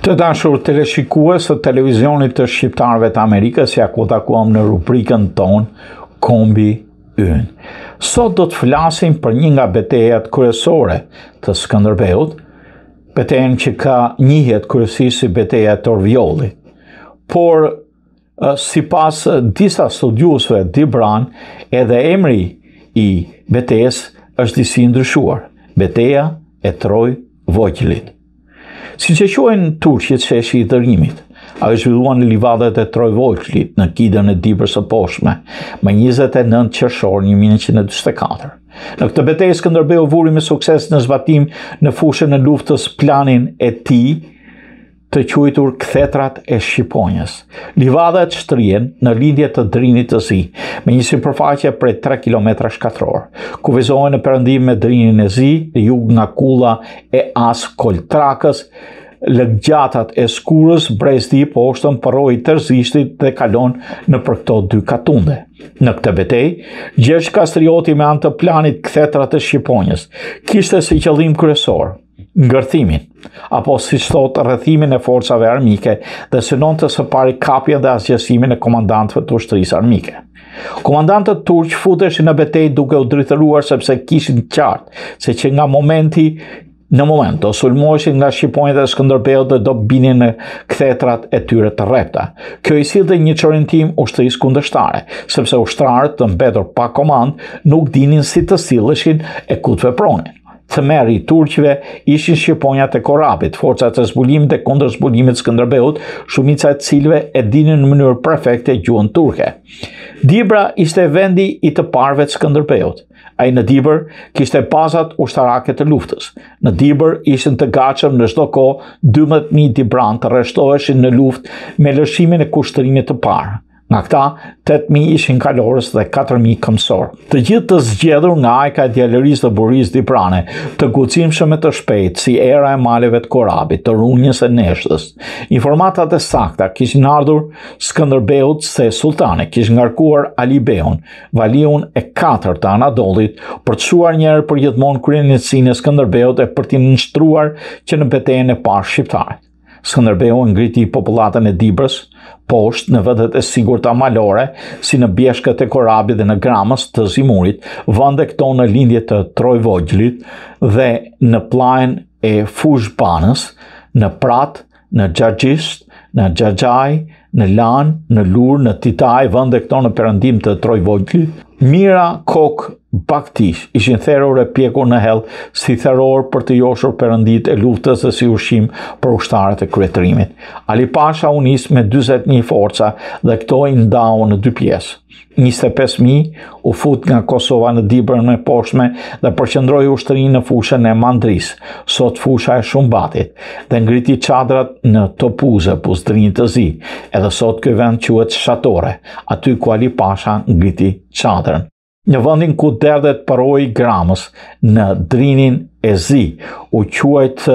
Të dashur teleshikues të televizionit të shqiptarëve të Amerikës, ja ku takuam në rubrikën tonë Kombi Ynë. Sot do të flasim për një nga betejat kryesore të Skënderbeut, betejën që ka njihet kryesisht si beteja e Torvjollit. Por sipas disa studiusve Dibran, edhe emri i betejës është disi ndryshuar, beteja e Troj-Vogjlit. Si që quajnë turqit sheshi i dërimit, ajo zhvilluan në livadet e Troj-Vogjlit në kidën e Dibrës së Poshtme, më 29 qershor 1944. Në këtë betejë Skënderbeu vuri me sukses në zbatim në fushën e luftës planin e tij të quajtur Kthetrat e Shqiponjës. Livadet shtrihen në lindje të Drinit të Zi, me një sipërfaqe prej 3 km katror. Kufizohen në perëndim me Drinin e Zi, në jug nga kulla e As Koltrakës, lëgjatat e Skurës, Brezdi, poshtën përroi Terzishtit dhe kalon në për këto dy katunde. Në këtë betejë, Gjergj Kastrioti me anë të planit Kthetrat e Shqiponjës kishte si qëllim kryesor ngërthimin, apo si thot rrethimin e forcave armike dhe synonte së pari kapjen dhe asgjësimin e komandantëve të ushtrisë armike. Komandantët turq futeshin në betejë duke u drejtëruar sepse kishin qartë se që në moment do sulmoheshin nga shqiponjët e Skënderbeut dhe do binin në kthetrat e tyre të rrepta. Kjo i sillte një çorientim ushtrisë kundërshtare, sepse ushtarët të mbetur pa komand nuk dinin si të silleshin e ku të vepronin. Themeri i turqëve ishin shqiponjat e Korabit, forcat e zbulimit dhe kundërzbulimit Skënderbeut, shumica e cilëve e dinin në mënyrë perfekte gjuhën turke. Dibra ishte vendi i të parëve të Skënderbeut. Ai në Dibër kishte bazat ushtarake të luftës. Në Dibër ishin të gatshëm në çdo kohë 12.000 dibran të rreshtoheshin në luftë me lëshimin e kushtrimit të parë. Nga këta, 8.000 ishin kalorës dhe 4.000 këmsor. Të gjithë të zgjedhur nga ajka e djallërisë të burisë dibrane, të guximshëm e të shpejtë si era e maleve të Korabit, të runjës e neshtës. Informatat e sakta kishin ardhur Skënderbeut se sultani kishte ngarkuar Alibeun, valiun e 4 të Anadollit, për të çuar një herë përjetmon kryenësinë e Skënderbeut e për t'i nënshtruar që në betejën e parë shqiptare. Skënderbeu ngriti popullatën e Dibrës poshtë në vendet e sigurta malore, si në bjeshkët e Korabit dhe në Gramës të Zimurit, vende këto në lindje të Troj-Vogjlit dhe në plajen e Fushbanës, në Prat, në Xhaxhisht, në Xhaxhaj, në Lan, në Lur, në Titaj, vende këto në perëndim të Troj-Vogjlit. Mira Kok Baktish ishin therrur e pjekur në hell si therror për të joshur perëndit e luftës dhe si ushqim për ushtarët e kryetërimit. Ali Pasha u nis me 41 forca dhe këto i ndau në dy pjesë. 25.000 u fut nga Kosova në Dibrën e Poshtme dhe përqendroi ushtrinë në fushën e Mandris, sot fusha e Shumbatit, dhe ngriti çadrat në Topuze, Drinit të Zi, edhe sot ky vend quhet Shatore, aty ku Ali Pasha ngriti çadrën. Në vendin ku derdhet përroi Gramës, në Drinin e Zi, u quajt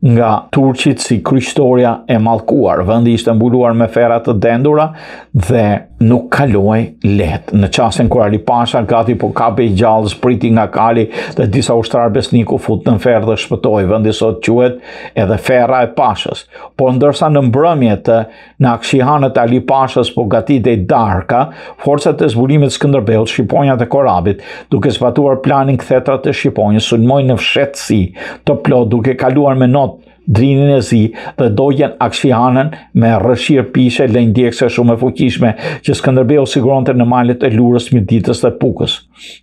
nga turqit si kryqëtoria e mallkuar. Vendi ishte mbuluar me ferra të dendura dhe nuk kaloi lehtë. Në çastin kur Ali Pasha gati po kapi gjallë spriti nga kali dhe disa ushtar besniku futën në ferrë dhe shpëtoi. Vendi sot quhet edhe Ferra e Pashës. Por ndërsa në mbrëmje të Nakshihanët Ali Pashës po gatitej darka, forcat e zbulimit Skënderbeut, shqiponjat e Korabit, duke zbatuar planin Kthetrat e Shqiponjës, sulmojnë në fshehtësi të plot duke kaluar me not Drinin e Zi dhe dogjen Akshihanën me rrëshirë pishe lëndjekse shumë e fuqishme që Skënderbeu siguronte në malet e Lurës, Miditës dhe Pukës.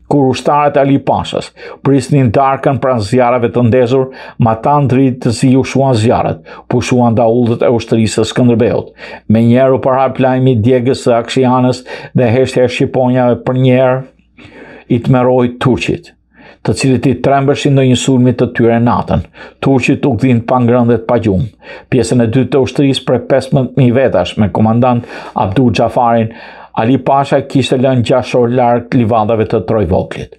Kur ushtarët Ali Pashës prisnin darkën pranë zjarreve të ndezur, matan Drinit të Zi u shuan zjarret, pushuan daullët e ushtrisë së Skënderbeut. Menjëherë u parhap lajmi i djegës së Akshihanës dhe heshtja e shqiponjave për një herë i tmerroi turqit, të cilët i trembeshin në një sulmi të tyre natën. Turqit u gdhin pa ngrënë dhe pa gjumë. Pjesën e dytë të ushtrisë prej 15.000 vetash me komandant Abdul Xhafarin, Ali Pasha kishte lënë 6 orë larg livadave të Troj-Voglit.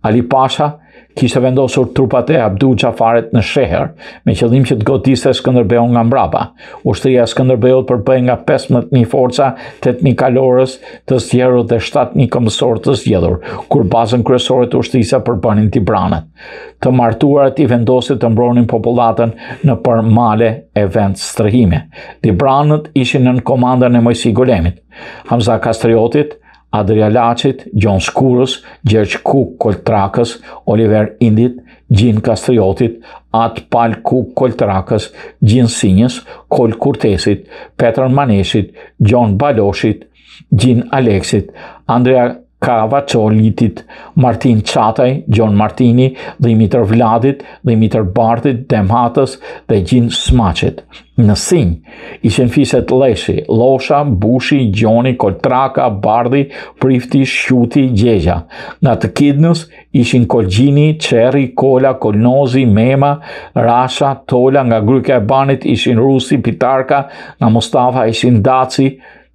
Ali Pasha kishte vendosur trupat e Abdu Xhafarit në sheher, me qëllim që të godiste Skënderbeun nga mbrapa. Ushtria e Skënderbeut përbëhej nga 15.000 forca, 8.000 kalorës të zgjedhur dhe 7.000 kombësorë të zgjedhur, kur bazën kryesore të ushtrisë përbënin Tibranët. Të martuarat i vendosit të mbronin popullatën në për male e vend strehime. Tibranët ishin nën komandën e Mojsi Golemit, Hamza Kastriotit, Adria Laçit, Gjon Shkurës, Gjergj Kuk Koltrakës, Oliver Indit, Gjin Kastriotit, Atpal Kuk Koltrakës, Gjin Sinjës, Kol Kurtesit, Petër Maneshit, Gjon Baloshit, Gjin Aleksit, Andrea Kavacolitit, Martin Çataj, Gjon Martini, Dimitër Vladit, Dimitër Bartit, Demhatës dhe Gjin Smaqit. Në Sinj ishin fiset Leshi, Losha, Bushi, Gjoni, Koltraka, Bardhi, Prifti, Shquti, Gjegja. Nga të Kidnës ishin Kolgjini, Qerri, Kola, Kolnozi, Mema, Rasha, Tola. Nga Gryka e Banit ishin Rusi, Pitarka. Nga Mustafa ishin Daci,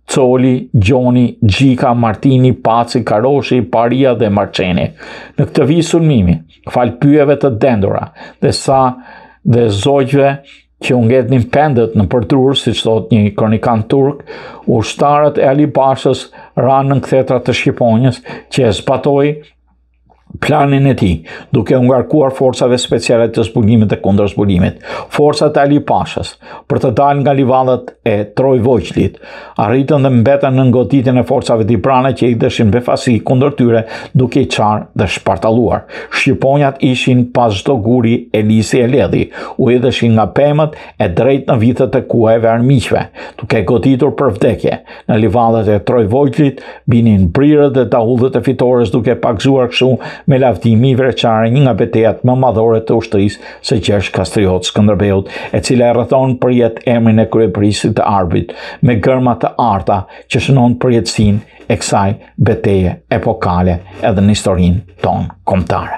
Coli, Gjoni, Gjika, Martini, Paci, Karoshi, Paria dhe Marçeni. Në këtë vijë sulmimi, fal pyjeve të dendura dhe zogjve që u ngetnin pendët në përtrur, siç thot një kronikan turk, ushtarët e Ali Pashës ranë në kthetra të Shqiponjës, që e zbatoi planin e tij, duke u ngarkuar forcave speciale të zbulimit dhe kundër zbulimit. Forcat e Ali Pashës, për të dalë nga livallet e Trojvojçlit, arritën dhe mbetën në goditjen e forcave tibrane që i dëshin befasi kundër tyre, duke i qarë dhe shpartalluar. Shqiponjat ishin pas çdo guri e lisi e ledhi, u idheshin nga pemët e drejt në vitet e kuajve armiqve, duke goditur për vdekje. Në livallet e Trojvojçlit binin brirët dhe dahullët e fitores, duke pakzuar kështu me lavdimi vreçare një nga betejat më madhore të ushtrisë së Gjergj Kastriot Skënderbeut, e cila e rrethon përjet emrin e kryeprisit të Arbit, me gërma të arta që shënon përjetësinë e kësaj beteje epokale edhe në historinë tonë kombëtare.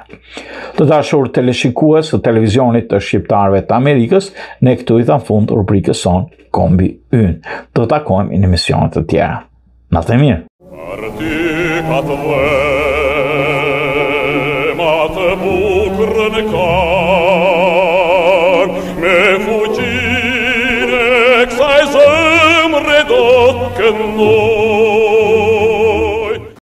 Të dashur teleshikues të televizionit të shqiptarëve të Amerikës, ne këtu i tham fund rubrikës sonë Kombi Ynë. Do takohemi në emisionet të tjera. Natë e mirë.